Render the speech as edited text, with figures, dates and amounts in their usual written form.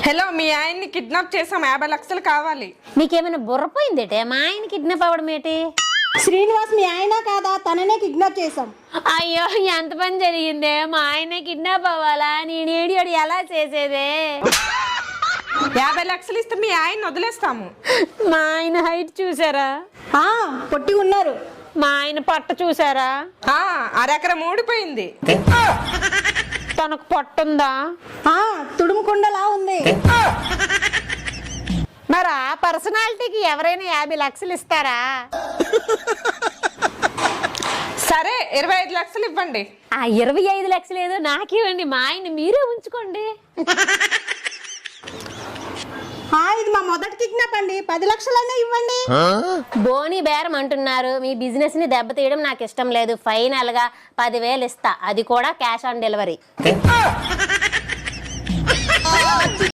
Hello, మీ ఆయన్ని kidnap చేసాం, 50 లక్షలు కావాలి. నీకేమైనా బుర్రపోయిందేటే? మా ఆయన కిడ్నాప్ అవ్వడం ఏంటి? శ్రీనివాస్ మీ ఆయన కాదా? తననే కిడ్నాప్ చేసాం. అయ్యో, ఎంత పని జరిగిందే! మా ఆయన కిడ్నాప్ అవ్వాలా? నేను ఏడియోడు ఎలా చేసేదే? 50 లక్షలు ఇస్తే మీ ఆయన్ని వదిలేస్తాము. మా ఆయన హైట్ చూసారా? పొట్టి ఉన్నారు. మా ఆయన పొట్ట చూసారా? అరెకరం ఊడిపోయింది. తనకు పొట్టుందా? తుడుముకుండలా ఉంది. మరి ఆ పర్సనాలిటీకి ఎవరైనా 50 లక్షలు ఇస్తారా? సరే, 25 లక్షలు ఇవ్వండి. ఆ 25 లక్షలు ఏదో నాకివ్వండి, మా ఆయన మీరే ఉంచుకోండి. ఇది మా మొదటి కిడ్నాప్ అండి. 10 లక్షలైనా ఇవ్వండి. బోని బేరం అంటున్నారు. మీ బిజినెస్ ని దెబ్బతీయడం నాకు ఇష్టం లేదు. ఫైనల్ గా 10,000 ఇస్తా, అది కూడా క్యాష్ ఆన్ డెలివరీ.